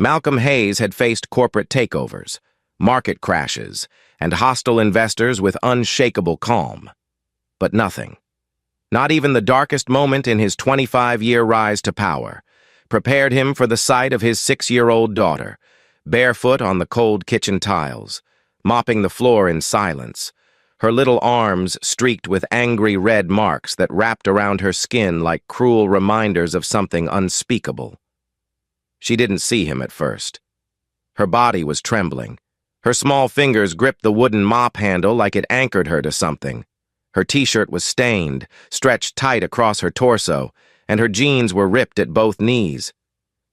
Malcolm Hayes had faced corporate takeovers, market crashes, and hostile investors with unshakable calm. But nothing, not even the darkest moment in his 25-year rise to power, prepared him for the sight of his 6-year-old daughter, barefoot on the cold kitchen tiles, mopping the floor in silence, her little arms streaked with angry red marks that wrapped around her skin like cruel reminders of something unspeakable. She didn't see him at first. Her body was trembling. Her small fingers gripped the wooden mop handle like it anchored her to something. Her t-shirt was stained, stretched tight across her torso, and her jeans were ripped at both knees.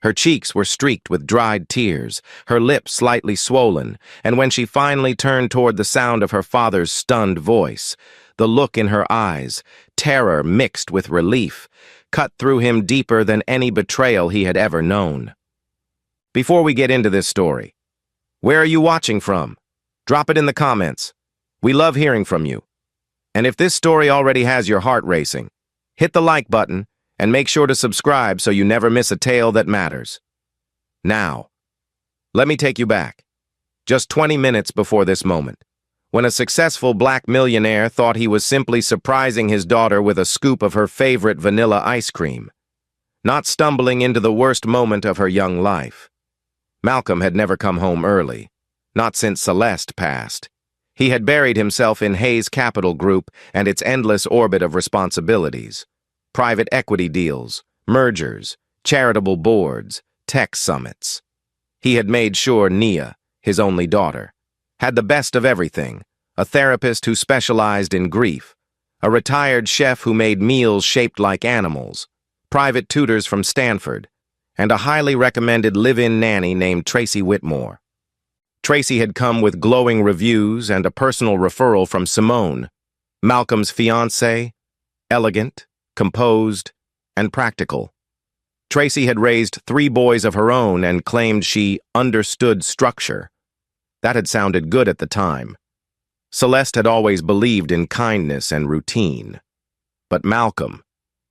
Her cheeks were streaked with dried tears, her lips slightly swollen, and when she finally turned toward the sound of her father's stunned voice, the look in her eyes, terror mixed with relief, cut through him deeper than any betrayal he had ever known. Before we get into this story, where are you watching from? Drop it in the comments. We love hearing from you. And if this story already has your heart racing, hit the like button and make sure to subscribe so you never miss a tale that matters. Now, let me take you back, just 20 minutes before this moment, when a successful black millionaire thought he was simply surprising his daughter with a scoop of her favorite vanilla ice cream, not stumbling into the worst moment of her young life. Malcolm had never come home early, not since Celeste passed. He had buried himself in Hayes Capital Group and its endless orbit of responsibilities. Private equity deals, mergers, charitable boards, tech summits. He had made sure Nia, his only daughter, had the best of everything: a therapist who specialized in grief, a retired chef who made meals shaped like animals, private tutors from Stanford, and a highly recommended live-in nanny named Tracy Whitmore. Tracy had come with glowing reviews and a personal referral from Simone, Malcolm's fiancée, elegant, composed, and practical. Tracy had raised 3 boys of her own and claimed she understood structure. That had sounded good at the time. Celeste had always believed in kindness and routine. But Malcolm,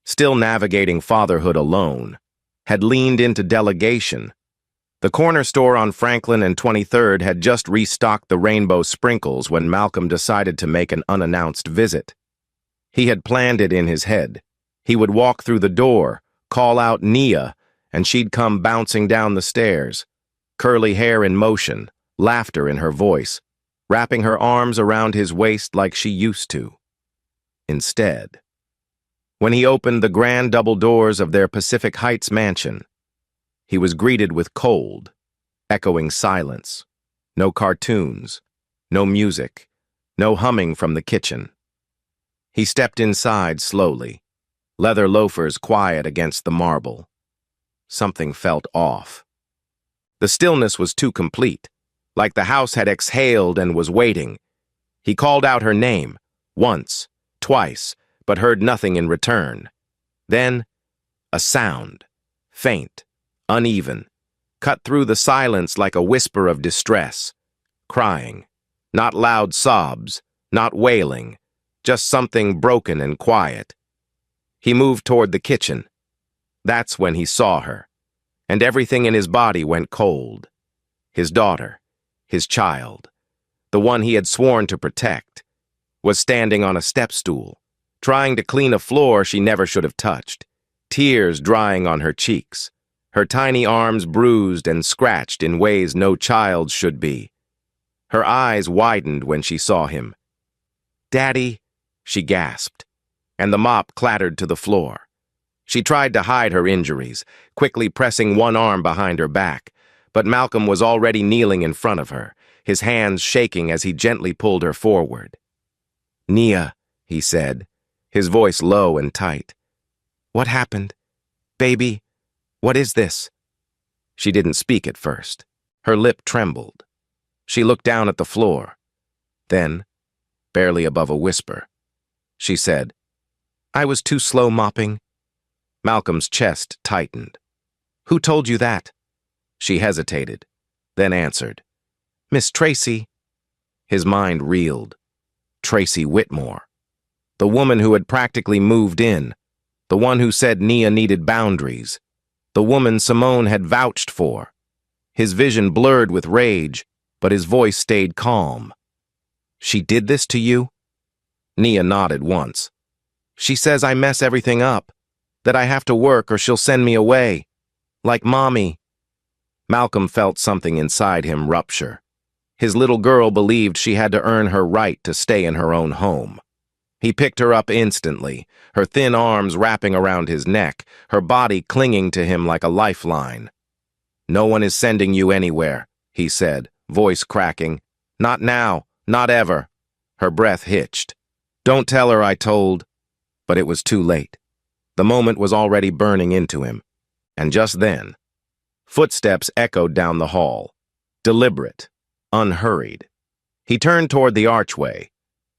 still navigating fatherhood alone, had leaned into delegation. The corner store on Franklin and 23rd had just restocked the rainbow sprinkles when Malcolm decided to make an unannounced visit. He had planned it in his head. He would walk through the door, call out Nia, and she'd come bouncing down the stairs, curly hair in motion, laughter in her voice, wrapping her arms around his waist like she used to. Instead, when he opened the grand double doors of their Pacific Heights mansion, he was greeted with cold, echoing silence. No cartoons, no music, no humming from the kitchen. He stepped inside slowly, leather loafers quiet against the marble. Something felt off. The stillness was too complete, like the house had exhaled and was waiting. He called out her name, once, twice, but heard nothing in return. Then, a sound, faint, uneven, cut through the silence like a whisper of distress. Crying, not loud sobs, not wailing, just something broken and quiet. He moved toward the kitchen. That's when he saw her, and everything in his body went cold. His daughter, his child, the one he had sworn to protect, was standing on a step stool, trying to clean a floor she never should have touched, tears drying on her cheeks, her tiny arms bruised and scratched in ways no child's should be. Her eyes widened when she saw him. "Daddy," she gasped, and the mop clattered to the floor. She tried to hide her injuries, quickly pressing one arm behind her back, but Malcolm was already kneeling in front of her, his hands shaking as he gently pulled her forward. "Nia," he said, his voice low and tight. "What happened? Baby, what is this?" She didn't speak at first. Her lip trembled. She looked down at the floor. Then, barely above a whisper, she said, "I was too slow mopping." Malcolm's chest tightened. "Who told you that?" She hesitated, then answered, "Miss Tracy." His mind reeled. Tracy Whitmore. The woman who had practically moved in. The one who said Nia needed boundaries. The woman Simone had vouched for. His vision blurred with rage, but his voice stayed calm. "She did this to you?" Nia nodded once. "She says I mess everything up, that I have to work or she'll send me away. Like Mommy." Malcolm felt something inside him rupture. His little girl believed she had to earn her right to stay in her own home. He picked her up instantly, her thin arms wrapping around his neck, her body clinging to him like a lifeline. "No one is sending you anywhere," he said, voice cracking. "Not now, not ever." Her breath hitched. "Don't tell her I told." But it was too late. The moment was already burning into him. And just then, footsteps echoed down the hall, deliberate, unhurried. He turned toward the archway.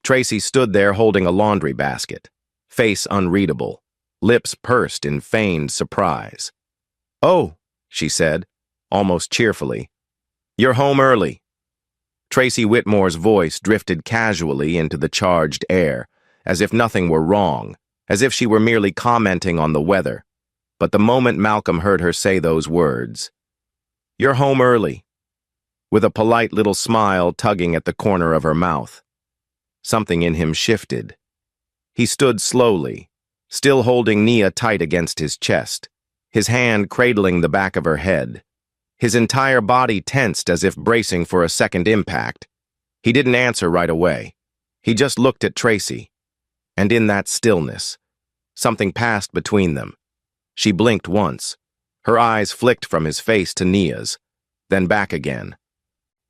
Tracy stood there holding a laundry basket, face unreadable, lips pursed in feigned surprise. "Oh," she said, almost cheerfully. "You're home early." Tracy Whitmore's voice drifted casually into the charged air, as if nothing were wrong, as if she were merely commenting on the weather. But the moment Malcolm heard her say those words, "You're home early," with a polite little smile tugging at the corner of her mouth, something in him shifted. He stood slowly, still holding Nia tight against his chest, his hand cradling the back of her head. His entire body tensed as if bracing for a second impact. He didn't answer right away. He just looked at Tracy. And in that stillness, something passed between them. She blinked once. Her eyes flicked from his face to Nia's, then back again.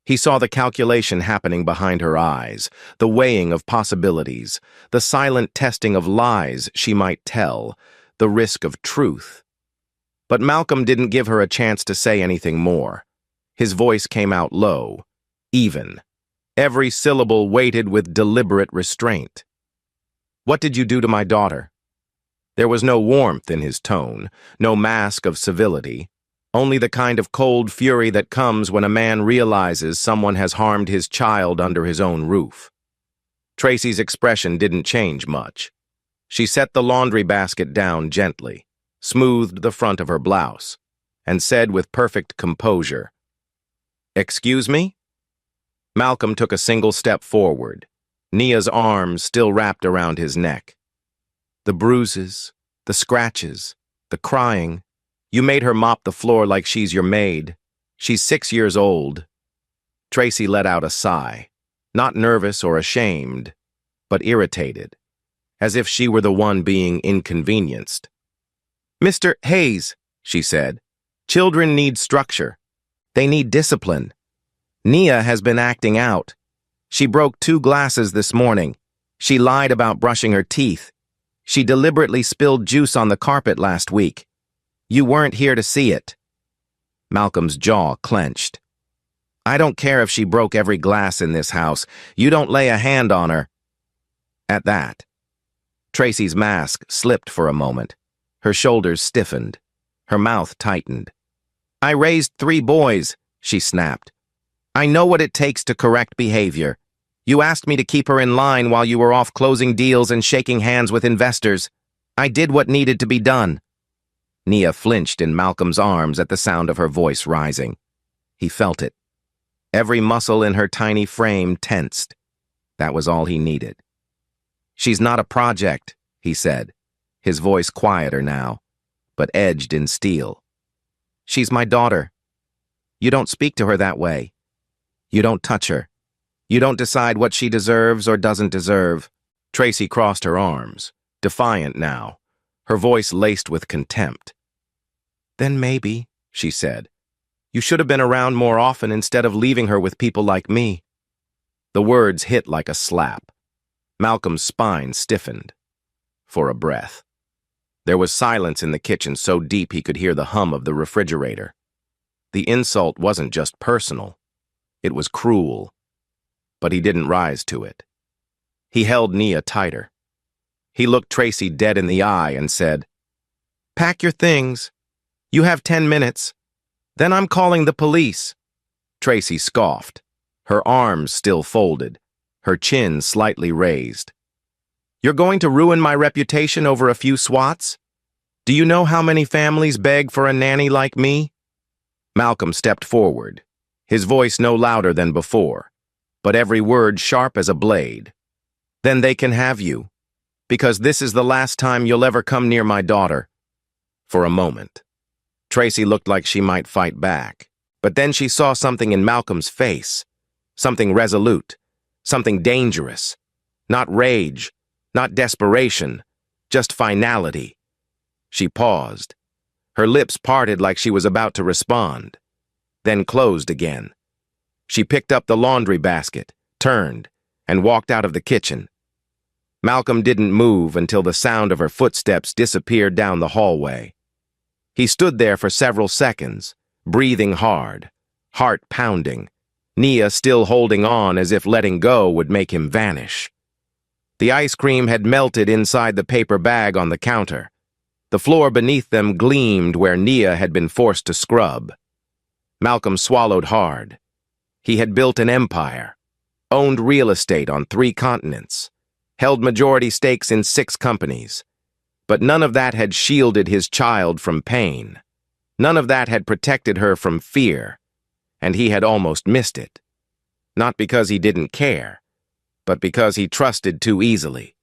He saw the calculation happening behind her eyes, the weighing of possibilities, the silent testing of lies she might tell, the risk of truth. But Malcolm didn't give her a chance to say anything more. His voice came out low, even. Every syllable weighted with deliberate restraint. "What did you do to my daughter?" There was no warmth in his tone, no mask of civility, only the kind of cold fury that comes when a man realizes someone has harmed his child under his own roof. Tracy's expression didn't change much. She set the laundry basket down gently, smoothed the front of her blouse, and said with perfect composure, "Excuse me?" Malcolm took a single step forward, Nia's arms still wrapped around his neck. "The bruises, the scratches, the crying. You made her mop the floor like she's your maid. She's 6 years old." Tracy let out a sigh, not nervous or ashamed, but irritated, as if she were the one being inconvenienced. "Mr. Hayes," she said, "children need structure. They need discipline. Nia has been acting out. She broke 2 glasses this morning. She lied about brushing her teeth. She deliberately spilled juice on the carpet last week. You weren't here to see it." Malcolm's jaw clenched. "I don't care if she broke every glass in this house. You don't lay a hand on her." At that, Tracy's mask slipped for a moment. Her shoulders stiffened. Her mouth tightened. "I raised 3 boys," she snapped. "I know what it takes to correct behavior. You asked me to keep her in line while you were off closing deals and shaking hands with investors. I did what needed to be done." Nia flinched in Malcolm's arms at the sound of her voice rising. He felt it. Every muscle in her tiny frame tensed. That was all he needed. "She's not a project," he said, his voice quieter now, but edged in steel. "She's my daughter. You don't speak to her that way. You don't touch her. You don't decide what she deserves or doesn't deserve." Tracy crossed her arms, defiant now, her voice laced with contempt. "Then maybe," she said, "you should have been around more often instead of leaving her with people like me." The words hit like a slap. Malcolm's spine stiffened. For a breath. There was silence in the kitchen so deep he could hear the hum of the refrigerator. The insult wasn't just personal. It was cruel. But he didn't rise to it. He held Nia tighter. He looked Tracy dead in the eye and said, "Pack your things. You have 10 minutes. Then I'm calling the police." Tracy scoffed, her arms still folded, her chin slightly raised. "You're going to ruin my reputation over a few swats? Do you know how many families beg for a nanny like me?" Malcolm stepped forward, his voice no louder than before, but every word sharp as a blade. "Then they can have you, because this is the last time you'll ever come near my daughter." For a moment, Tracy looked like she might fight back, but then she saw something in Malcolm's face, something resolute, something dangerous. Not rage, not desperation, just finality. She paused. Her lips parted like she was about to respond, then closed again. She picked up the laundry basket, turned, and walked out of the kitchen. Malcolm didn't move until the sound of her footsteps disappeared down the hallway. He stood there for several seconds, breathing hard, heart pounding, Nia still holding on as if letting go would make him vanish. The ice cream had melted inside the paper bag on the counter. The floor beneath them gleamed where Nia had been forced to scrub. Malcolm swallowed hard. He had built an empire, owned real estate on 3 continents, held majority stakes in 6 companies. But none of that had shielded his child from pain. None of that had protected her from fear, and he had almost missed it. Not because he didn't care, but because he trusted too easily.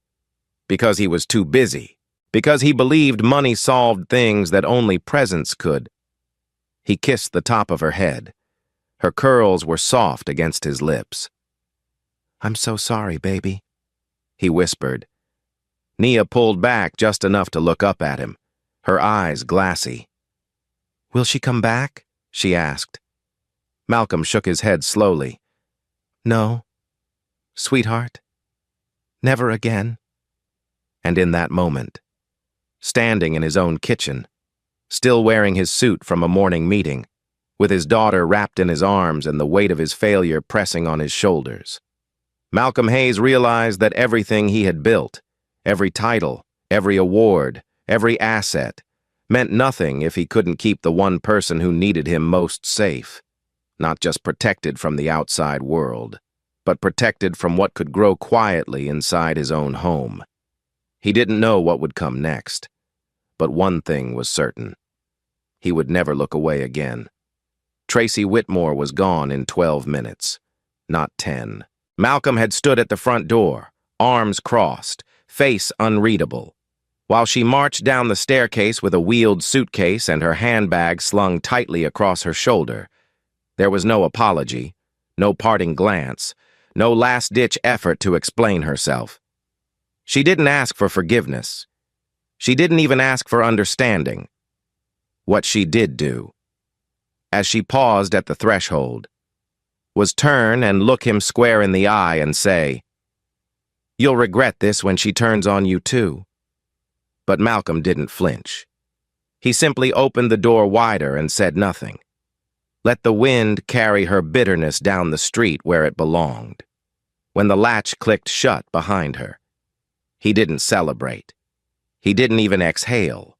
Because he was too busy. Because he believed money solved things that only presence could. He kissed the top of her head. Her curls were soft against his lips. "I'm so sorry, baby," he whispered. Nia pulled back just enough to look up at him, her eyes glassy. "Will she come back?" she asked. Malcolm shook his head slowly. "No, sweetheart, never again." And in that moment, standing in his own kitchen, still wearing his suit from a morning meeting, with his daughter wrapped in his arms and the weight of his failure pressing on his shoulders, Malcolm Hayes realized that everything he had built, every title, every award, every asset, meant nothing if he couldn't keep the one person who needed him most safe. Not just protected from the outside world, but protected from what could grow quietly inside his own home. He didn't know what would come next, but one thing was certain. He would never look away again. Tracy Whitmore was gone in 12 minutes, not 10. Malcolm had stood at the front door, arms crossed, face unreadable, while she marched down the staircase with a wheeled suitcase and her handbag slung tightly across her shoulder. There was no apology, no parting glance, no last-ditch effort to explain herself. She didn't ask for forgiveness. She didn't even ask for understanding. What she did do, as she paused at the threshold, was turn and look him square in the eye and say, "You'll regret this when she turns on you too." But Malcolm didn't flinch. He simply opened the door wider and said nothing. Let the wind carry her bitterness down the street where it belonged. When the latch clicked shut behind her, he didn't celebrate. He didn't even exhale.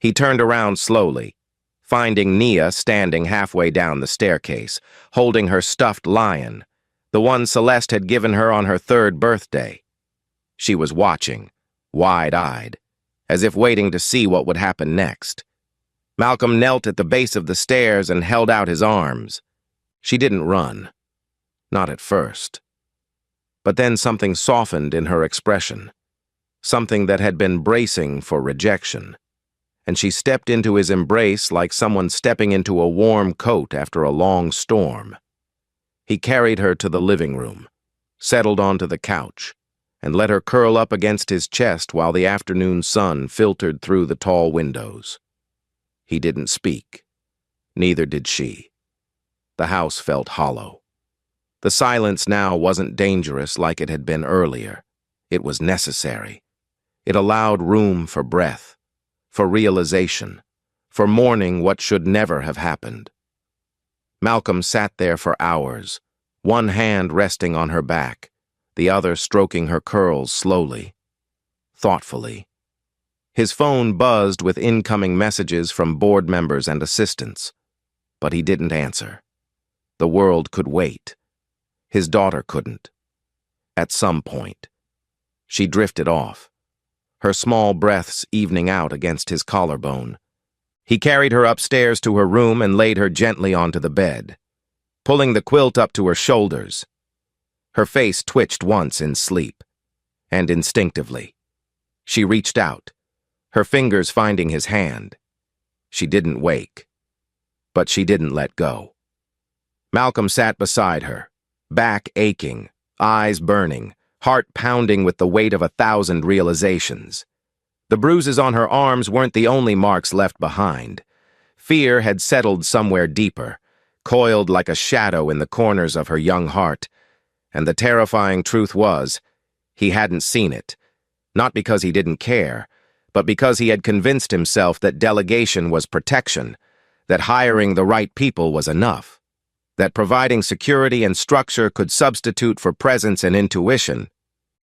He turned around slowly, finding Nia standing halfway down the staircase, holding her stuffed lion, the one Celeste had given her on her 3rd birthday. She was watching, wide-eyed, as if waiting to see what would happen next. Malcolm knelt at the base of the stairs and held out his arms. She didn't run. Not at first. But then something softened in her expression, something that had been bracing for rejection, and she stepped into his embrace like someone stepping into a warm coat after a long storm. He carried her to the living room, settled onto the couch, and let her curl up against his chest while the afternoon sun filtered through the tall windows. He didn't speak. Neither did she. The house felt hollow. The silence now wasn't dangerous like it had been earlier. It was necessary. It allowed room for breath, for realization, for mourning what should never have happened. Malcolm sat there for hours, one hand resting on her back, the other stroking her curls slowly, thoughtfully. His phone buzzed with incoming messages from board members and assistants, but he didn't answer. The world could wait. His daughter couldn't. At some point, she drifted off, her small breaths evening out against his collarbone, He carried her upstairs to her room and laid her gently onto the bed, pulling the quilt up to her shoulders. Her face twitched once in sleep, and instinctively, she reached out, her fingers finding his hand. She didn't wake, but she didn't let go. Malcolm sat beside her, back aching, eyes burning, heart pounding with the weight of 1,000 realizations. The bruises on her arms weren't the only marks left behind. Fear had settled somewhere deeper, coiled like a shadow in the corners of her young heart. And the terrifying truth was, he hadn't seen it. Not because he didn't care, but because he had convinced himself that delegation was protection, that hiring the right people was enough, that providing security and structure could substitute for presence and intuition.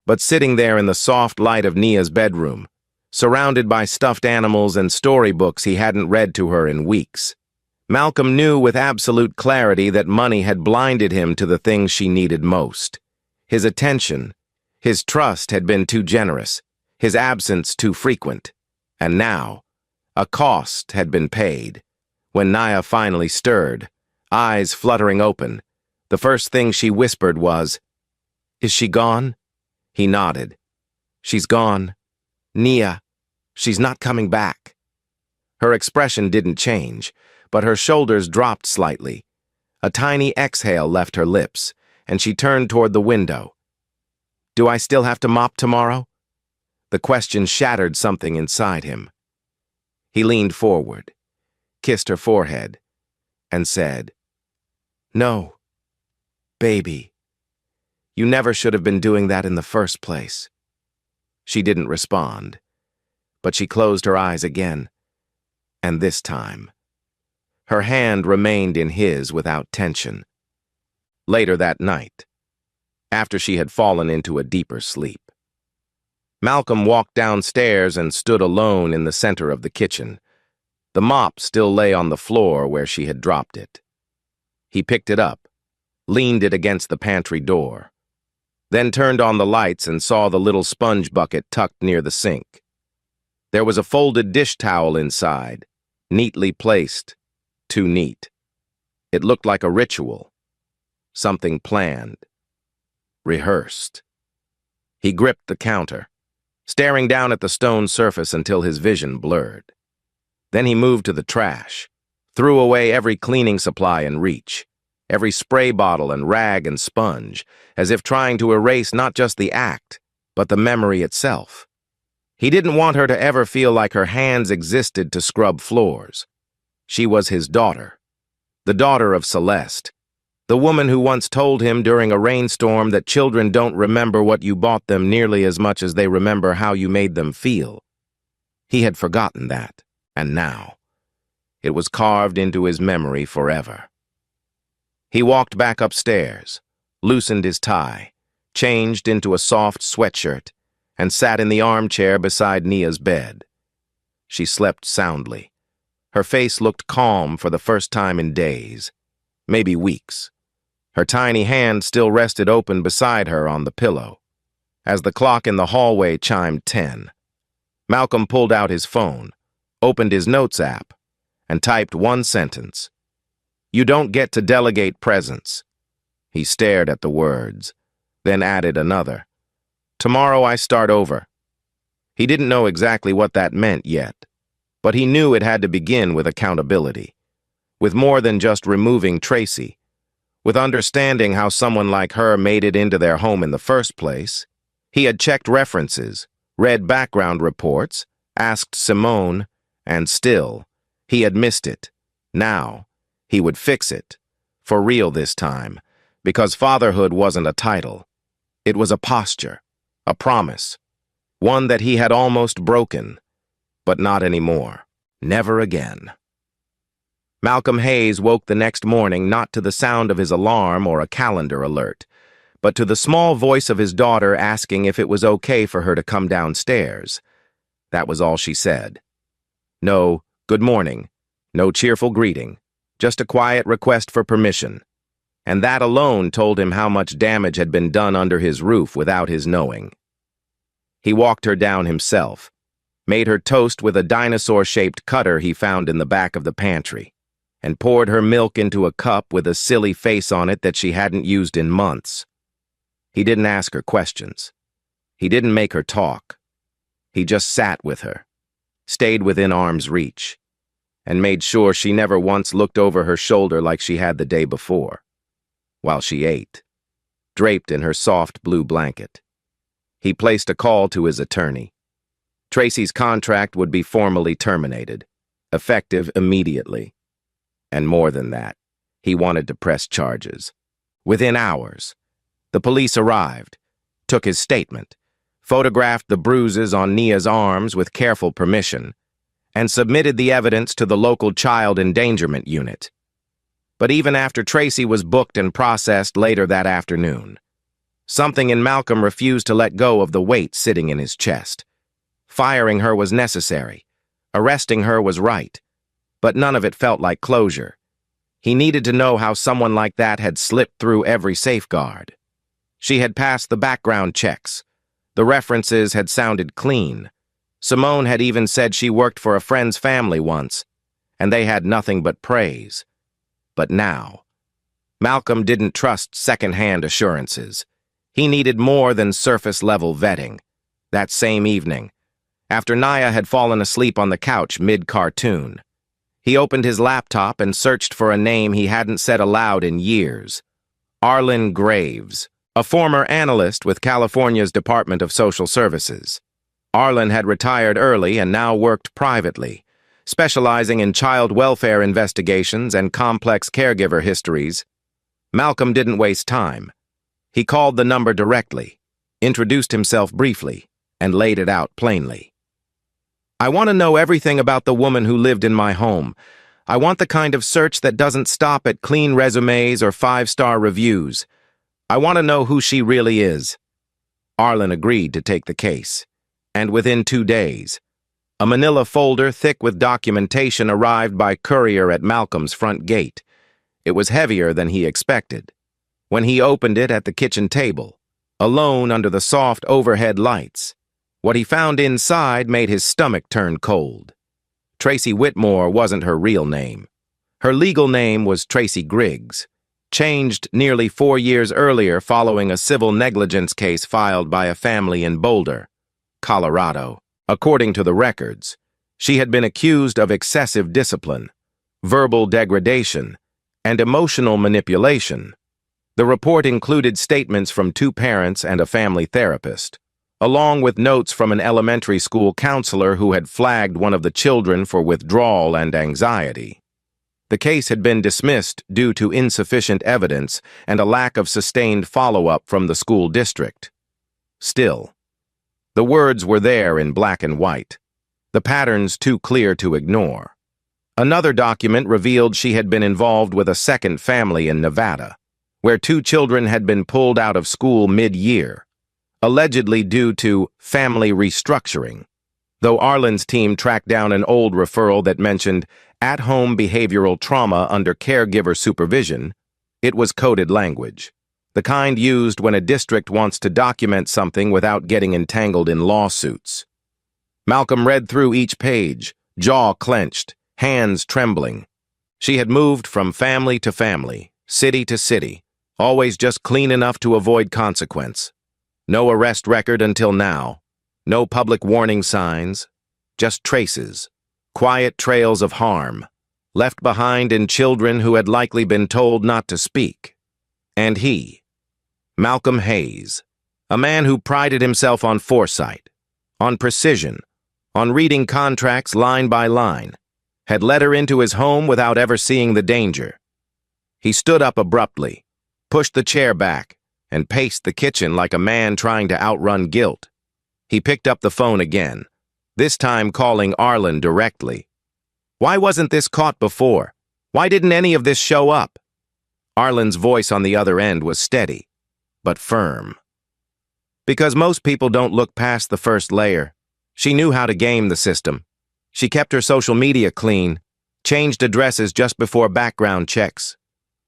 But sitting there in the soft light of Nia's bedroom, surrounded by stuffed animals and storybooks he hadn't read to her in weeks, Malcolm knew with absolute clarity that money had blinded him to the things she needed most. His attention, his trust had been too generous, his absence too frequent. And now, a cost had been paid. When Nia finally stirred, eyes fluttering open, the first thing she whispered was, "Is she gone?" He nodded. "She's gone. Nia, she's not coming back." Her expression didn't change, but her shoulders dropped slightly. A tiny exhale left her lips, and she turned toward the window. "Do I still have to mop tomorrow?" The question shattered something inside him. He leaned forward, kissed her forehead, and said, "No, baby. You never should have been doing that in the first place." She didn't respond, but she closed her eyes again, and this time, her hand remained in his without tension. Later that night, after she had fallen into a deeper sleep, Malcolm walked downstairs and stood alone in the center of the kitchen. The mop still lay on the floor where she had dropped it. He picked it up, leaned it against the pantry door, then turned on the lights and saw the little sponge bucket tucked near the sink. There was a folded dish towel inside, neatly placed, too neat. It looked like a ritual, something planned, rehearsed. He gripped the counter, staring down at the stone surface until his vision blurred. Then he moved to the trash, threw away every cleaning supply in reach, every spray bottle and rag and sponge, as if trying to erase not just the act, but the memory itself. He didn't want her to ever feel like her hands existed to scrub floors. She was his daughter, the daughter of Celeste, the woman who once told him during a rainstorm that children don't remember what you bought them nearly as much as they remember how you made them feel. He had forgotten that, and now, it was carved into his memory forever. He walked back upstairs, loosened his tie, changed into a soft sweatshirt, and sat in the armchair beside Nia's bed. She slept soundly. Her face looked calm for the first time in days, maybe weeks. Her tiny hand still rested open beside her on the pillow. As the clock in the hallway chimed 10, Malcolm pulled out his phone, opened his notes app, and typed one sentence. "You don't get to delegate presence." He stared at the words, then added another. "Tomorrow I start over." He didn't know exactly what that meant yet, but he knew it had to begin with accountability, with more than just removing Tracy, with understanding how someone like her made it into their home in the first place. He had checked references, read background reports, asked Simone, and still, he had missed it. Now, he would fix it, for real this time, because fatherhood wasn't a title. It was a posture, a promise, one that he had almost broken, but not anymore. Never again. Malcolm Hayes woke the next morning not to the sound of his alarm or a calendar alert, but to the small voice of his daughter asking if it was okay for her to come downstairs. That was all she said. No good morning, no cheerful greeting, just a quiet request for permission. And that alone told him how much damage had been done under his roof without his knowing. He walked her down himself, made her toast with a dinosaur-shaped cutter he found in the back of the pantry, and poured her milk into a cup with a silly face on it that she hadn't used in months. He didn't ask her questions. He didn't make her talk. He just sat with her, stayed within arm's reach, and made sure she never once looked over her shoulder like she had the day before, while she ate, draped in her soft blue blanket. He placed a call to his attorney. Tracy's contract would be formally terminated, effective immediately. And more than that, he wanted to press charges. Within hours, the police arrived, took his statement, photographed the bruises on Nia's arms with careful permission, and submitted the evidence to the local child endangerment unit. But even after Tracy was booked and processed later that afternoon, something in Malcolm refused to let go of the weight sitting in his chest. Firing her was necessary. Arresting her was right. But none of it felt like closure. He needed to know how someone like that had slipped through every safeguard. She had passed the background checks. The references had sounded clean. Simone had even said she worked for a friend's family once, and they had nothing but praise. But now, Malcolm didn't trust second-hand assurances. He needed more than surface-level vetting. That same evening, after Nia had fallen asleep on the couch mid-cartoon, he opened his laptop and searched for a name he hadn't said aloud in years. Arlen Graves, a former analyst with California's Department of Social Services. Arlen had retired early and now worked privately, specializing in child welfare investigations and complex caregiver histories. Malcolm didn't waste time. He called the number directly, introduced himself briefly, and laid it out plainly. "I want to know everything about the woman who lived in my home. I want the kind of search that doesn't stop at clean resumes or 5-star reviews. I want to know who she really is." Arlen agreed to take the case, and within 2 days, a manila folder thick with documentation arrived by courier at Malcolm's front gate. It was heavier than he expected. When he opened it at the kitchen table, alone under the soft overhead lights, what he found inside made his stomach turn cold. Tracy Whitmore wasn't her real name. Her legal name was Tracy Griggs, changed nearly 4 years earlier following a civil negligence case filed by a family in Boulder, Colorado. According to the records, she had been accused of excessive discipline, verbal degradation, and emotional manipulation. The report included statements from 2 parents and a family therapist, along with notes from an elementary school counselor who had flagged one of the children for withdrawal and anxiety. The case had been dismissed due to insufficient evidence and a lack of sustained follow-up from the school district. Still, the words were there in black and white, the patterns too clear to ignore. Another document revealed she had been involved with a second family in Nevada, where 2 children had been pulled out of school mid-year, allegedly due to family restructuring, though Arlen's team tracked down an old referral that mentioned at-home behavioral trauma under caregiver supervision. It was coded language, the kind used when a district wants to document something without getting entangled in lawsuits. Malcolm read through each page, jaw clenched, hands trembling. She had moved from family to family, city to city, always just clean enough to avoid consequence. No arrest record until now, no public warning signs, just traces, quiet trails of harm, left behind in children who had likely been told not to speak. And he, Malcolm Hayes, a man who prided himself on foresight, on precision, on reading contracts line by line, had let her into his home without ever seeing the danger. He stood up abruptly, pushed the chair back, and paced the kitchen like a man trying to outrun guilt. He picked up the phone again, this time calling Arlen directly. "Why wasn't this caught before? Why didn't any of this show up?" Arlen's voice on the other end was steady, but firm. "Because most people don't look past the first layer. She knew how to game the system. She kept her social media clean, changed addresses just before background checks.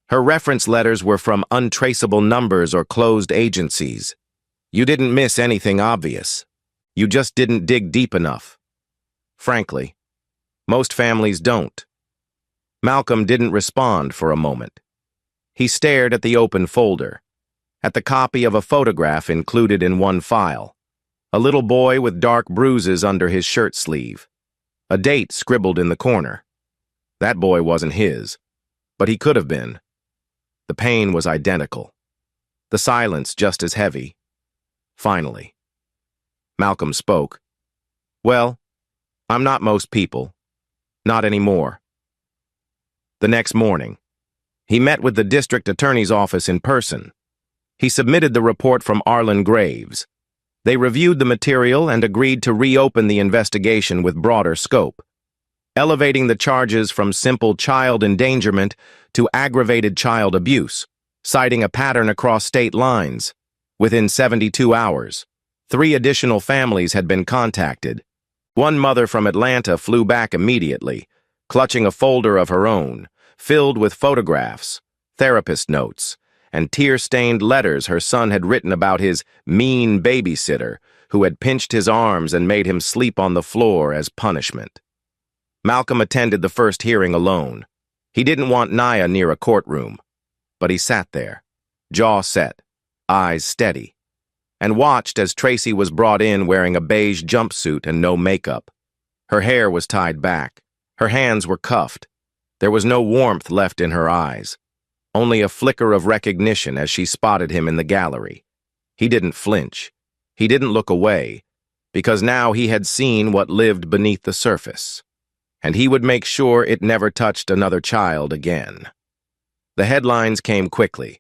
Her reference letters were from untraceable numbers or closed agencies. You didn't miss anything obvious. You just didn't dig deep enough. Frankly, most families don't. Malcolm didn't respond for a moment. He stared at the open folder, at the copy of a photograph included in one file, a little boy with dark bruises under his shirt sleeve, a date scribbled in the corner. That boy wasn't his, but he could have been. The pain was identical, the silence just as heavy. Finally, Malcolm spoke. "Well, I'm not most people. Not anymore." The next morning, he met with the district attorney's office in person. He submitted the report from Arlen Graves. They reviewed the material and agreed to reopen the investigation with broader scope, elevating the charges from simple child endangerment to aggravated child abuse, citing a pattern across state lines. Within 72 hours, 3 additional families had been contacted. One mother from Atlanta flew back immediately, clutching a folder of her own, filled with photographs, therapist notes, and tear-stained letters her son had written about his mean babysitter who had pinched his arms and made him sleep on the floor as punishment. Malcolm attended the first hearing alone. He didn't want Naya near a courtroom, but he sat there, jaw set, eyes steady, and watched as Tracy was brought in wearing a beige jumpsuit and no makeup. Her hair was tied back. Her hands were cuffed. There was no warmth left in her eyes, only a flicker of recognition as she spotted him in the gallery. He didn't flinch. He didn't look away, because now he had seen what lived beneath the surface, and he would make sure it never touched another child again. The headlines came quickly,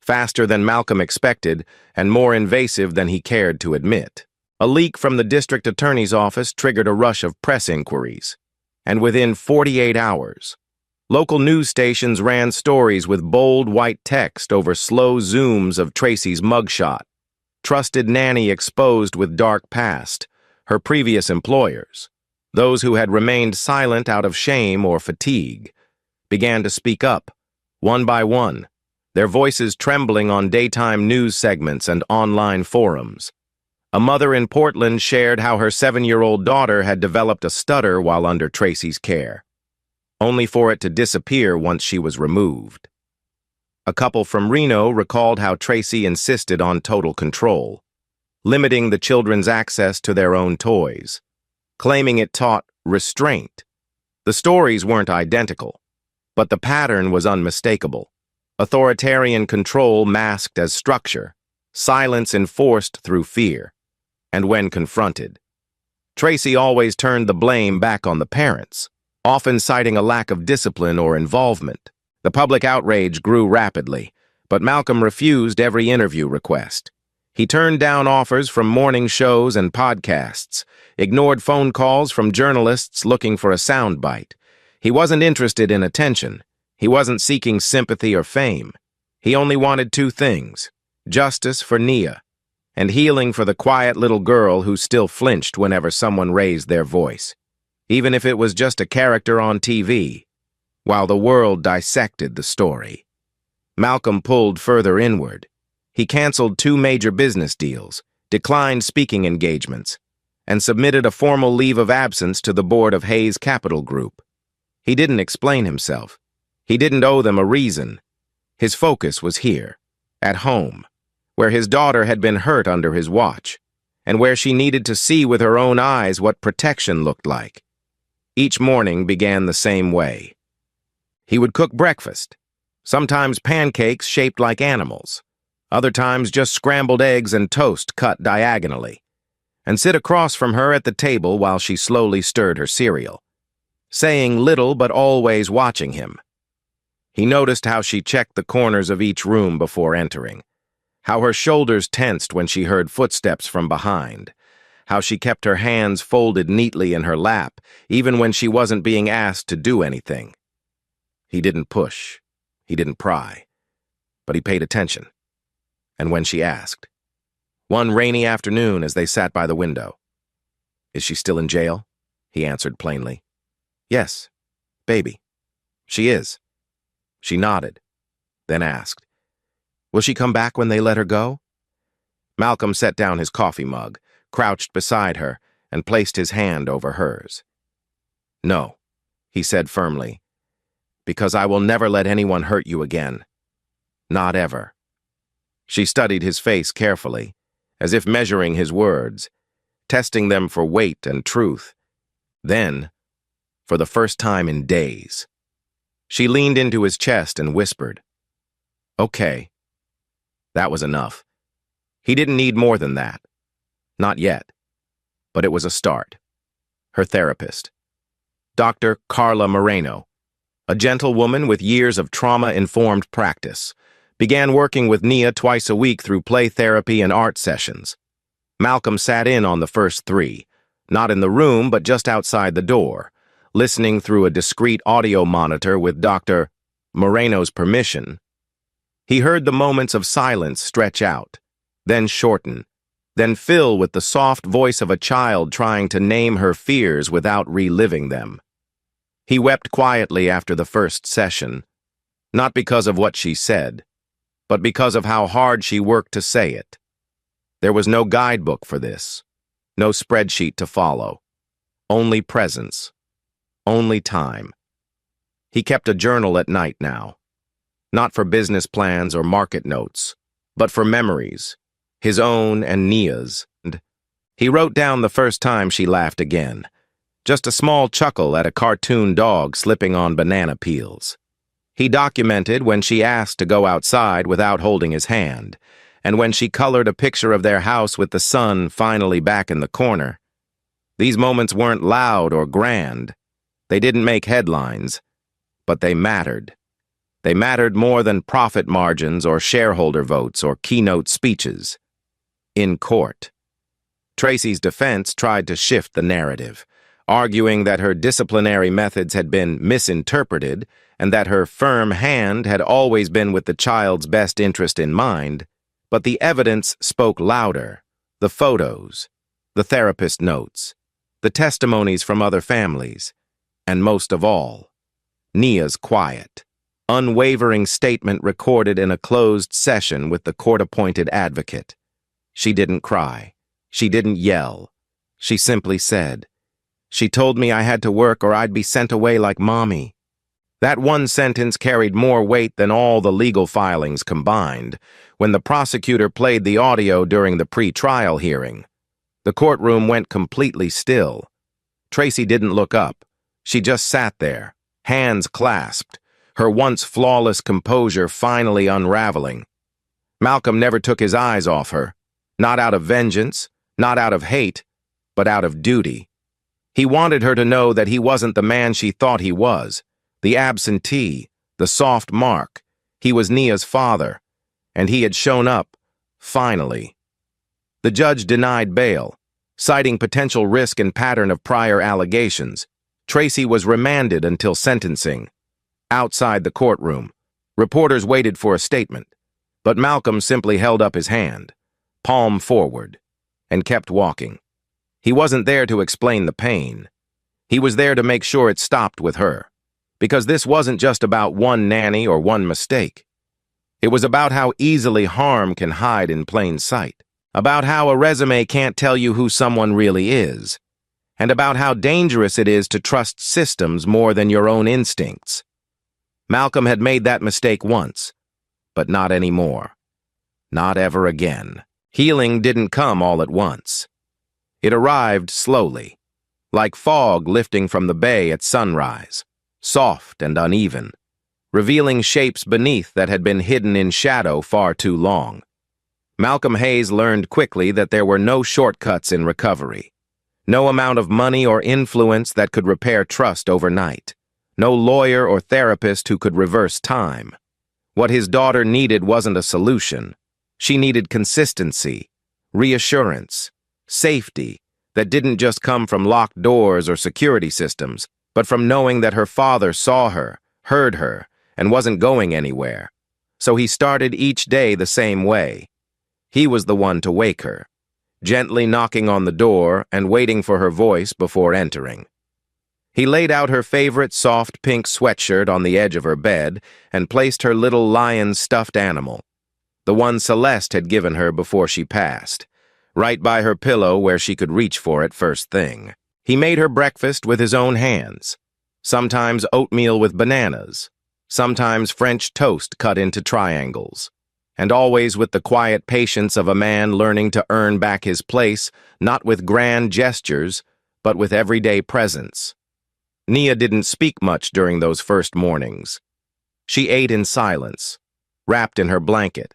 faster than Malcolm expected and more invasive than he cared to admit. A leak from the district attorney's office triggered a rush of press inquiries, and within 48 hours, local news stations ran stories with bold white text over slow zooms of Tracy's mugshot. Trusted nanny exposed with dark past, her previous employers, those who had remained silent out of shame or fatigue, began to speak up, one by one, their voices trembling on daytime news segments and online forums. A mother in Portland shared how her 7-year-old daughter had developed a stutter while under Tracy's care, only for it to disappear once she was removed. A couple from Reno recalled how Tracy insisted on total control, limiting the children's access to their own toys, claiming it taught restraint. The stories weren't identical, but the pattern was unmistakable. Authoritarian control masked as structure, silence enforced through fear, and when confronted, Tracy always turned the blame back on the parents, often citing a lack of discipline or involvement. The public outrage grew rapidly, but Malcolm refused every interview request. He turned down offers from morning shows and podcasts, ignored phone calls from journalists looking for a soundbite. He wasn't interested in attention. He wasn't seeking sympathy or fame. He only wanted 2 things: justice for Nia, and healing for the quiet little girl who still flinched whenever someone raised their voice, even if it was just a character on TV, while the world dissected the story. Malcolm pulled further inward. He canceled 2 major business deals, declined speaking engagements, and submitted a formal leave of absence to the board of Hayes Capital Group. He didn't explain himself. He didn't owe them a reason. His focus was here, at home, where his daughter had been hurt under his watch, and where she needed to see with her own eyes what protection looked like. Each morning began the same way. He would cook breakfast, sometimes pancakes shaped like animals, other times just scrambled eggs and toast cut diagonally, and sit across from her at the table while she slowly stirred her cereal, saying little but always watching him. He noticed how she checked the corners of each room before entering, how her shoulders tensed when she heard footsteps from behind, how she kept her hands folded neatly in her lap, even when she wasn't being asked to do anything. He didn't push, he didn't pry, but he paid attention. And when she asked, one rainy afternoon as they sat by the window, "Is she still in jail?" he answered plainly. "Yes, baby, she is." She nodded, then asked, "Will she come back when they let her go?" Malcolm set down his coffee mug, crouched beside her, and placed his hand over hers. No, he said firmly, because I will never let anyone hurt you again. Not ever. She studied his face carefully, as if measuring his words, testing them for weight and truth. Then, for the first time in days, she leaned into his chest and whispered, "Okay." That was enough. He didn't need more than that. Not yet. But it was a start. Her therapist, Dr. Carla Moreno, a gentle woman with years of trauma-informed practice, began working with Nia twice a week through play therapy and art sessions. Malcolm sat in on the first 3, not in the room but just outside the door, listening through a discreet audio monitor with Dr. Moreno's permission. He heard the moments of silence stretch out, then shorten, then fill with the soft voice of a child trying to name her fears without reliving them. He wept quietly after the first session, not because of what she said, but because of how hard she worked to say it. There was no guidebook for this, no spreadsheet to follow, only presence, only time. He kept a journal at night now, not for business plans or market notes, but for memories, his own and Nia's. And he wrote down the first time she laughed again, just a small chuckle at a cartoon dog slipping on banana peels. He documented when she asked to go outside without holding his hand, and when she colored a picture of their house with the sun finally back in the corner. These moments weren't loud or grand. They didn't make headlines, but they mattered. They mattered more than profit margins or shareholder votes or keynote speeches. In court, Tracy's defense tried to shift the narrative, arguing that her disciplinary methods had been misinterpreted and that her firm hand had always been with the child's best interest in mind. But the evidence spoke louder. The photos, the therapist notes, the testimonies from other families, and most of all, Nia's quiet, unwavering statement recorded in a closed session with the court-appointed advocate. She didn't cry. She didn't yell. She simply said, "She told me I had to work or I'd be sent away like Mommy." That one sentence carried more weight than all the legal filings combined. When the prosecutor played the audio during the pre-trial hearing, the courtroom went completely still. Tracy didn't look up. She just sat there, hands clasped, her once flawless composure finally unraveling. Malcolm never took his eyes off her, not out of vengeance, not out of hate, but out of duty. He wanted her to know that he wasn't the man she thought he was, the absentee, the soft mark. He was Nia's father, and he had shown up, finally. The judge denied bail, citing potential risk and pattern of prior allegations. Tracy was remanded until sentencing. Outside the courtroom, reporters waited for a statement, but Malcolm simply held up his hand, palm forward, and kept walking. He wasn't there to explain the pain. He was there to make sure it stopped with her, because this wasn't just about one nanny or one mistake. It was about how easily harm can hide in plain sight, about how a resume can't tell you who someone really is, and about how dangerous it is to trust systems more than your own instincts. Malcolm had made that mistake once, but not anymore. Not ever again. Healing didn't come all at once. It arrived slowly, like fog lifting from the bay at sunrise, soft and uneven, revealing shapes beneath that had been hidden in shadow far too long. Malcolm Hayes learned quickly that there were no shortcuts in recovery, no amount of money or influence that could repair trust overnight, no lawyer or therapist who could reverse time. What his daughter needed wasn't a solution. She needed consistency, reassurance, safety that didn't just come from locked doors or security systems, but from knowing that her father saw her, heard her, and wasn't going anywhere. So he started each day the same way. He was the one to wake her, gently knocking on the door and waiting for her voice before entering. He laid out her favorite soft pink sweatshirt on the edge of her bed and placed her little lion stuffed animal, the one Celeste had given her before she passed, right by her pillow where she could reach for it first thing. He made her breakfast with his own hands, sometimes oatmeal with bananas, sometimes French toast cut into triangles, and always with the quiet patience of a man learning to earn back his place, not with grand gestures, but with everyday presence. Nia didn't speak much during those first mornings. She ate in silence, wrapped in her blanket,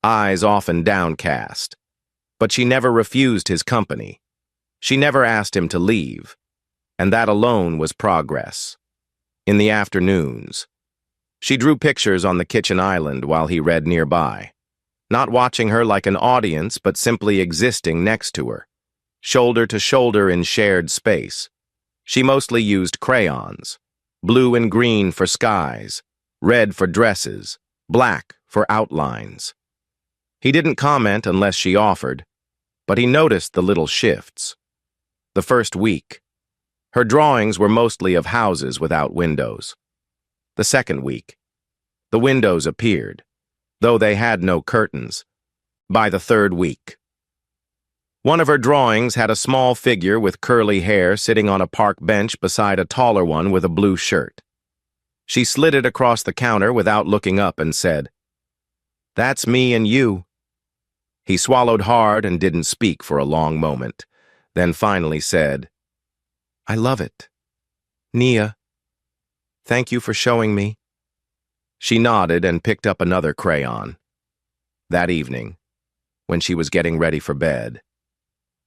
eyes often downcast. But she never refused his company. She never asked him to leave, and that alone was progress. In the afternoons, she drew pictures on the kitchen island while he read nearby, not watching her like an audience but simply existing next to her, shoulder to shoulder in shared space. She mostly used crayons, blue and green for skies, red for dresses, black for outlines. He didn't comment unless she offered, but he noticed the little shifts. The first week, her drawings were mostly of houses without windows. The second week, the windows appeared, though they had no curtains. By the third week, one of her drawings had a small figure with curly hair sitting on a park bench beside a taller one with a blue shirt. She slid it across the counter without looking up and said, "That's me and you." He swallowed hard and didn't speak for a long moment, then finally said, "I love it. Nia, thank you for showing me." She nodded and picked up another crayon. That evening, when she was getting ready for bed,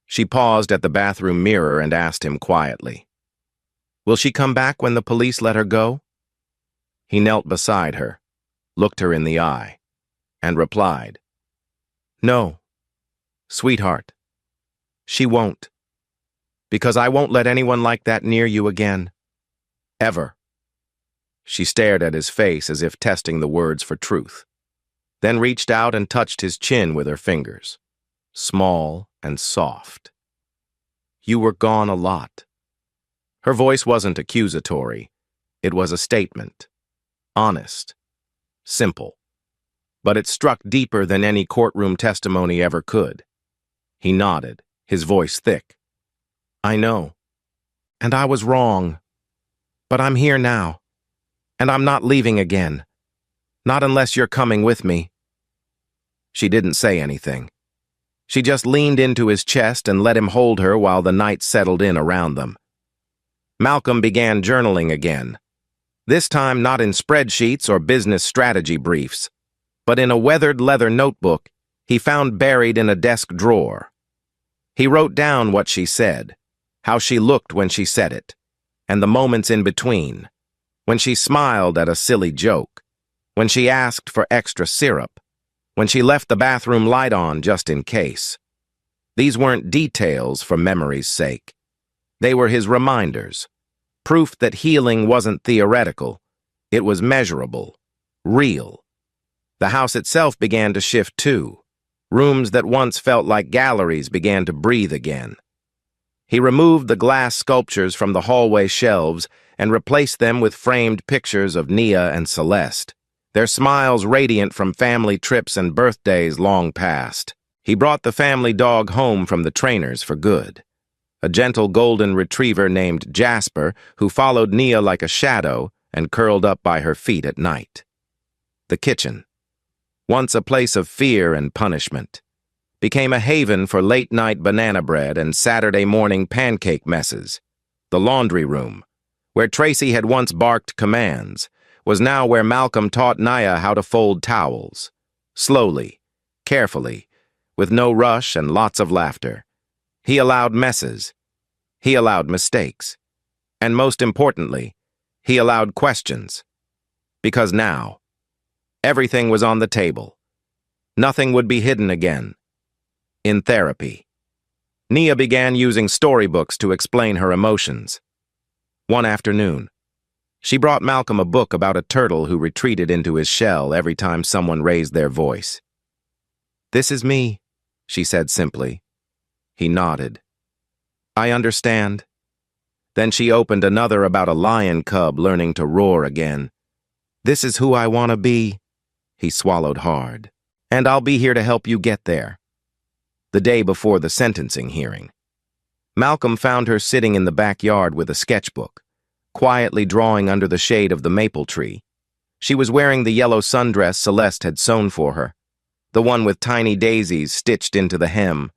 she paused at the bathroom mirror and asked him quietly, "Will she come back when the police let her go?" He knelt beside her, looked her in the eye, and replied, "No, sweetheart, she won't. Because I won't let anyone like that near you again. Ever." She stared at his face as if testing the words for truth, then reached out and touched his chin with her fingers, small and soft. "You were gone a lot." Her voice wasn't accusatory. It was a statement. Honest. Simple. But it struck deeper than any courtroom testimony ever could. He nodded, his voice thick. "I know. And I was wrong. But I'm here now. And I'm not leaving again. Not unless you're coming with me." She didn't say anything. She just leaned into his chest and let him hold her while the night settled in around them. Malcolm began journaling again. This time not in spreadsheets or business strategy briefs, but in a weathered leather notebook he found buried in a desk drawer. He wrote down what she said, how she looked when she said it, and the moments in between, when she smiled at a silly joke, when she asked for extra syrup, when she left the bathroom light on just in case. These weren't details for memory's sake. They were his reminders, proof that healing wasn't theoretical. It was measurable, real. The house itself began to shift too. Rooms that once felt like galleries began to breathe again. He removed the glass sculptures from the hallway shelves and replaced them with framed pictures of Nia and Celeste, their smiles radiant from family trips and birthdays long past. He brought the family dog home from the trainers for good. A gentle golden retriever named Jasper who followed Nia like a shadow and curled up by her feet at night. The kitchen, once a place of fear and punishment, became a haven for late-night banana bread and Saturday morning pancake messes. The laundry room, where Tracy had once barked commands, was now where Malcolm taught Nia how to fold towels. Slowly, carefully, with no rush and lots of laughter. He allowed messes. He allowed mistakes. And most importantly, he allowed questions. Because now, everything was on the table. Nothing would be hidden again. In therapy, Nia began using storybooks to explain her emotions. One afternoon, she brought Malcolm a book about a turtle who retreated into his shell every time someone raised their voice. "This is me," she said simply. He nodded. "I understand." Then she opened another about a lion cub learning to roar again. "This is who I want to be." He swallowed hard. "And I'll be here to help you get there." The day before the sentencing hearing, Malcolm found her sitting in the backyard with a sketchbook, quietly drawing under the shade of the maple tree. She was wearing the yellow sundress Celeste had sewn for her, the one with tiny daisies stitched into the hem.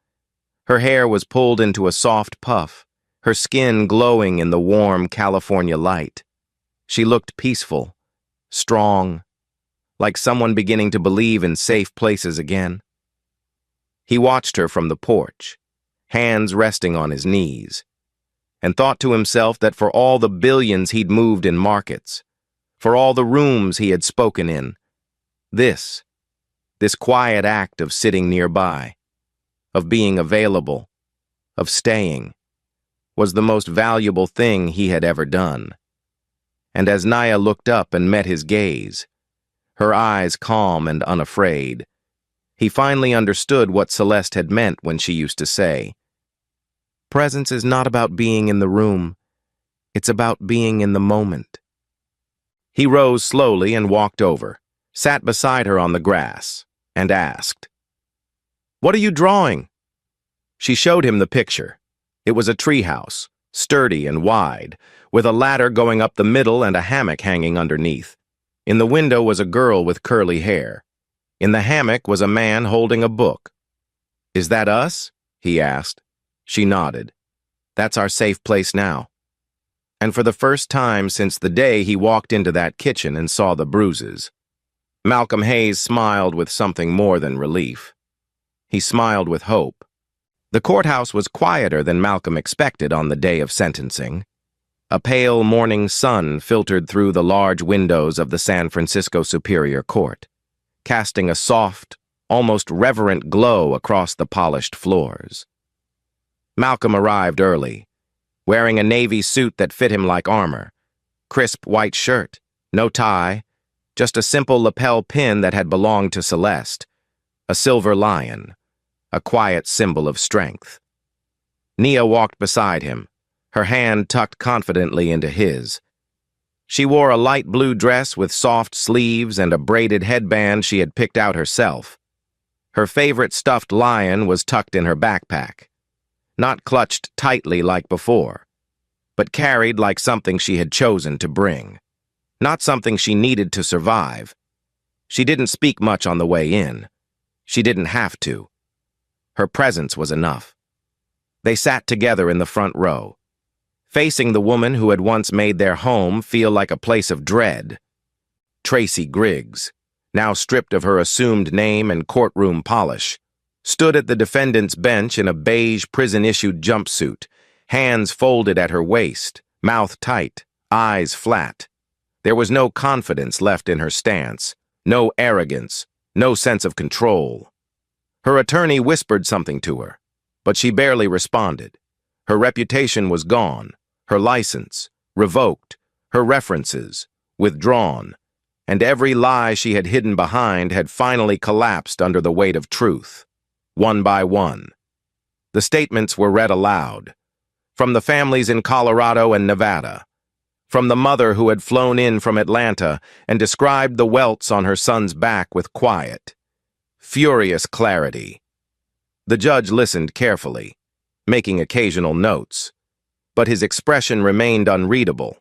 Her hair was pulled into a soft puff, her skin glowing in the warm California light. She looked peaceful, strong, like someone beginning to believe in safe places again. He watched her from the porch, hands resting on his knees, and thought to himself that for all the billions he'd moved in markets, for all the rooms he had spoken in, this quiet act of sitting nearby, of being available, of staying, was the most valuable thing he had ever done. And as Naya looked up and met his gaze, her eyes calm and unafraid, he finally understood what Celeste had meant when she used to say, "Presence is not about being in the room, it's about being in the moment." He rose slowly and walked over, sat beside her on the grass, and asked, "What are you drawing?" She showed him the picture. It was a treehouse, sturdy and wide, with a ladder going up the middle and a hammock hanging underneath. In the window was a girl with curly hair. In the hammock was a man holding a book. "Is that us?" he asked. She nodded. "That's our safe place now." And for the first time since the day he walked into that kitchen and saw the bruises, Malcolm Hayes smiled with something more than relief. He smiled with hope. The courthouse was quieter than Malcolm expected on the day of sentencing. A pale morning sun filtered through the large windows of the San Francisco Superior Court, casting a soft, almost reverent glow across the polished floors. Malcolm arrived early, wearing a navy suit that fit him like armor, crisp white shirt, no tie, just a simple lapel pin that had belonged to Celeste, a silver lion, a quiet symbol of strength. Nia walked beside him, her hand tucked confidently into his. She wore a light blue dress with soft sleeves and a braided headband she had picked out herself. Her favorite stuffed lion was tucked in her backpack, not clutched tightly like before, but carried like something she had chosen to bring, not something she needed to survive. She didn't speak much on the way in. She didn't have to. Her presence was enough. They sat together in the front row, facing the woman who had once made their home feel like a place of dread. Tracy Griggs, now stripped of her assumed name and courtroom polish, stood at the defendant's bench in a beige prison-issued jumpsuit, hands folded at her waist, mouth tight, eyes flat. There was no confidence left in her stance, no arrogance, no sense of control. Her attorney whispered something to her, but she barely responded. Her reputation was gone, her license revoked, her references withdrawn, and every lie she had hidden behind had finally collapsed under the weight of truth, one by one. The statements were read aloud, from the families in Colorado and Nevada, from the mother who had flown in from Atlanta and described the welts on her son's back with quiet, furious clarity. The judge listened carefully, making occasional notes, but his expression remained unreadable.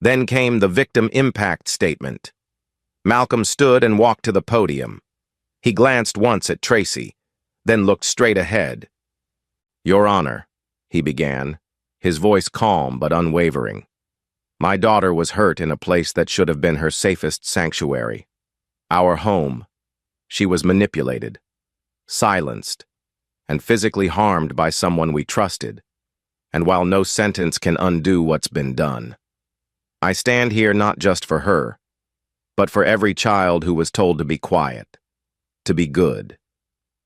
Then came the victim impact statement. Malcolm stood and walked to the podium. He glanced once at Tracy, then looked straight ahead. "Your Honor," he began, his voice calm but unwavering. "My daughter was hurt in a place that should have been her safest sanctuary. Our home. She was manipulated, silenced, and physically harmed by someone we trusted. And while no sentence can undo what's been done, I stand here not just for her, but for every child who was told to be quiet, to be good,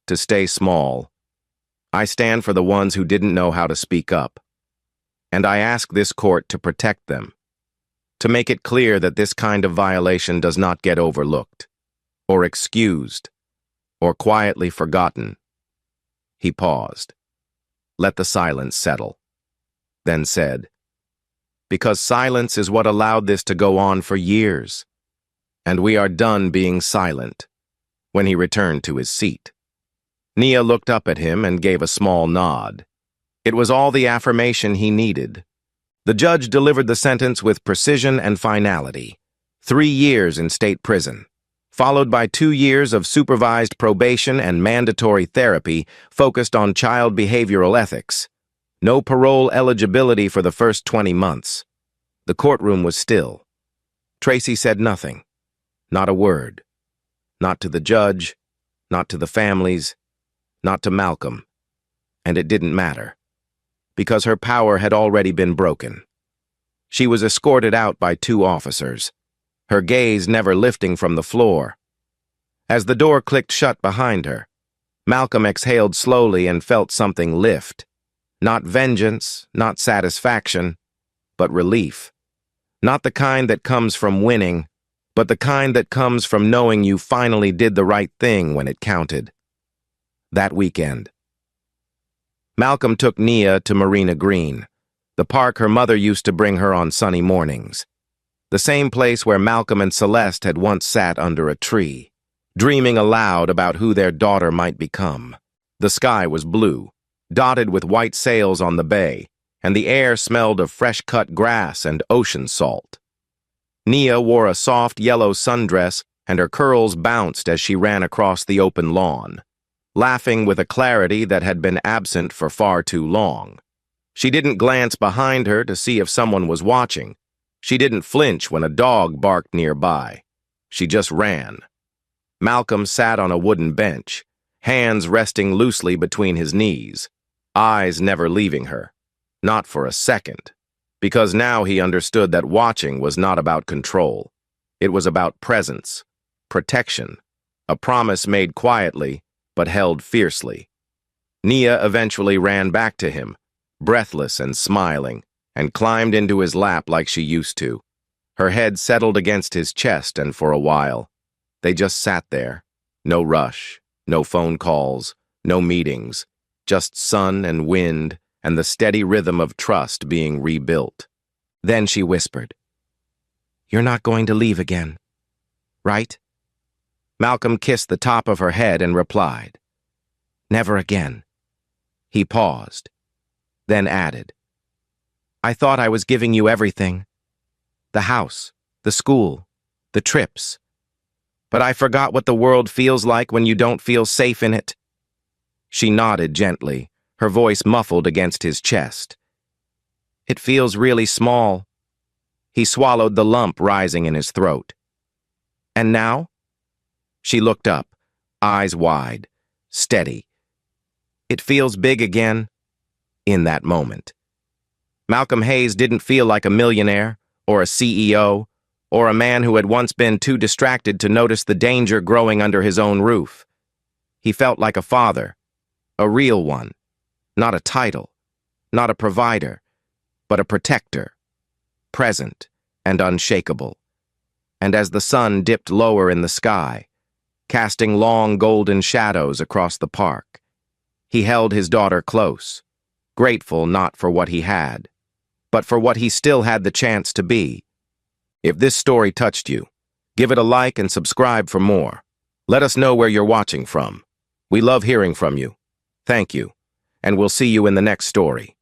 to stay small. I stand for the ones who didn't know how to speak up. And I ask this court to protect them, to make it clear that this kind of violation does not get overlooked, or excused, or quietly forgotten." He paused, let the silence settle, then said, "Because silence is what allowed this to go on for years, and we are done being silent," when he returned to his seat. Nia looked up at him and gave a small nod. It was all the affirmation he needed. The judge delivered the sentence with precision and finality. 3 years in state prison, followed by 2 years of supervised probation and mandatory therapy focused on child behavioral ethics. No parole eligibility for the first 20 months. The courtroom was still. Tracy said nothing, not a word. Not to the judge, not to the families, not to Malcolm. And it didn't matter, because her power had already been broken. She was escorted out by 2 officers, her gaze never lifting from the floor. As the door clicked shut behind her, Malcolm exhaled slowly and felt something lift. Not vengeance, not satisfaction, but relief. Not the kind that comes from winning, but the kind that comes from knowing you finally did the right thing when it counted. That weekend, Malcolm took Nia to Marina Green, the park her mother used to bring her on sunny mornings. The same place where Malcolm and Celeste had once sat under a tree, dreaming aloud about who their daughter might become. The sky was blue, dotted with white sails on the bay, and the air smelled of fresh-cut grass and ocean salt. Nia wore a soft yellow sundress, and her curls bounced as she ran across the open lawn, laughing with a clarity that had been absent for far too long. She didn't glance behind her to see if someone was watching. She didn't flinch when a dog barked nearby. She just ran. Malcolm sat on a wooden bench, hands resting loosely between his knees, eyes never leaving her, not for a second, because now he understood that watching was not about control. It was about presence, protection, a promise made quietly but held fiercely. Nia eventually ran back to him, breathless and smiling, and climbed into his lap like she used to. Her head settled against his chest, and for a while, they just sat there. No rush, no phone calls, no meetings, just sun and wind and the steady rhythm of trust being rebuilt. Then she whispered, "You're not going to leave again, right?" Malcolm kissed the top of her head and replied, "Never again." He paused, then added, "I thought I was giving you everything. The house, the school, the trips. But I forgot what the world feels like when you don't feel safe in it." She nodded gently, her voice muffled against his chest. "It feels really small." He swallowed the lump rising in his throat. "And now?" She looked up, eyes wide, steady. "It feels big again." In that moment, Malcolm Hayes didn't feel like a millionaire, or a CEO, or a man who had once been too distracted to notice the danger growing under his own roof. He felt like a father, a real one, not a title, not a provider, but a protector, present and unshakable. And as the sun dipped lower in the sky, casting long golden shadows across the park, he held his daughter close, grateful not for what he had, but for what he still had the chance to be. If this story touched you, give it a like and subscribe for more. Let us know where you're watching from. We love hearing from you. Thank you, and we'll see you in the next story.